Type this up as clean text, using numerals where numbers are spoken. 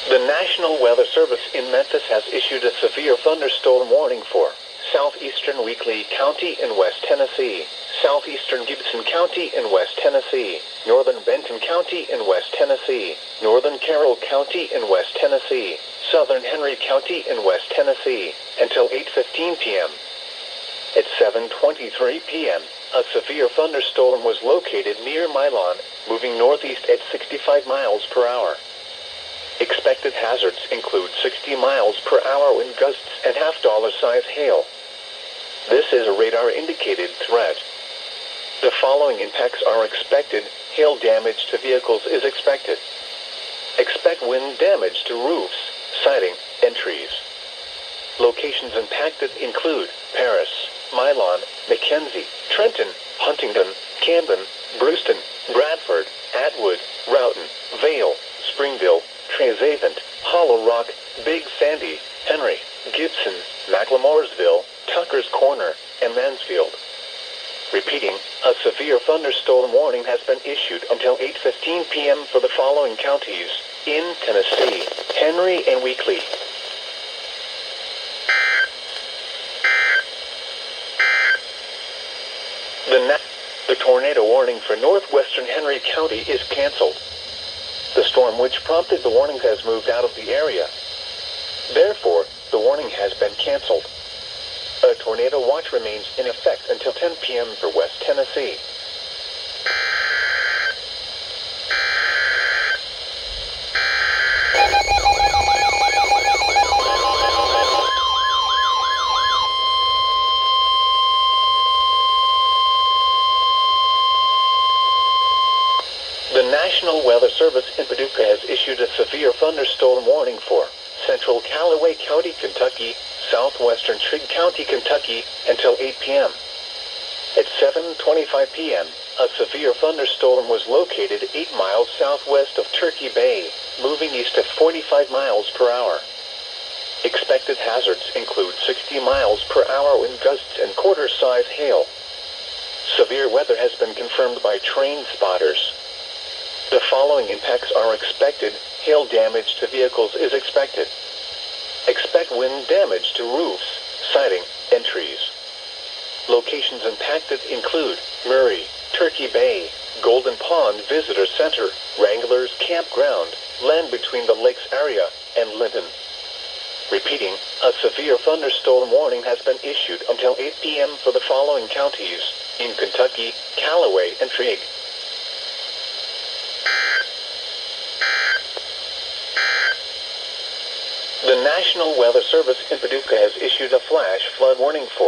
The National Weather Service in Memphis has issued a severe thunderstorm warning for southeastern Weakley County in West Tennessee, southeastern Gibson County in West Tennessee, northern Benton County in West Tennessee, northern Carroll County in West Tennessee, southern Henry County in West Tennessee, until 8:15 p.m. At 7:23 p.m., a severe thunderstorm was located near Milan, moving northeast at 65 miles per hour. Expected hazards include 60 miles per hour wind gusts and half-dollar-size hail. This is a radar-indicated threat. The following impacts are expected. Hail damage to vehicles is expected. Expect wind damage to roofs, siding, and trees. Locations impacted include Paris, Milan, Mackenzie, Trenton, Huntington, Camden, Brewston, Bradford, Atwood, Roughton, Vale, Springville, Treasavant, Hollow Rock, Big Sandy, Henry, Gibson, Macklemoresville, Tucker's Corner, and Mansfield. Repeating, a severe thunderstorm warning has been issued until 8:15 p.m. for the following counties in Tennessee: Henry and Weakley. The tornado warning for northwestern Henry County is canceled. The storm which prompted the warning has moved out of the area. Therefore, the warning has been canceled. A tornado watch remains in effect until 10 p.m. for West Tennessee. The National Weather Service in Paducah has issued a severe thunderstorm warning for central Callaway County, Kentucky, southwestern Trigg County, Kentucky, until 8 p.m. At 7:25 p.m., a severe thunderstorm was located 8 miles southwest of Turkey Bay, moving east at 45 miles per hour. Expected hazards include 60 miles per hour wind gusts and quarter-size hail. Severe weather has been confirmed by train spotters. The following impacts are expected. Hail damage to vehicles is expected. Expect wind damage to roofs, siding, and trees. Locations impacted include Murray, Turkey Bay, Golden Pond Visitor Center, Wranglers Campground, land between the lakes area, and Linton. Repeating, a severe thunderstorm warning has been issued until 8 p.m. for the following counties in Kentucky: Callaway and Trigg. The National Weather Service in Paducah has issued a flash flood warning for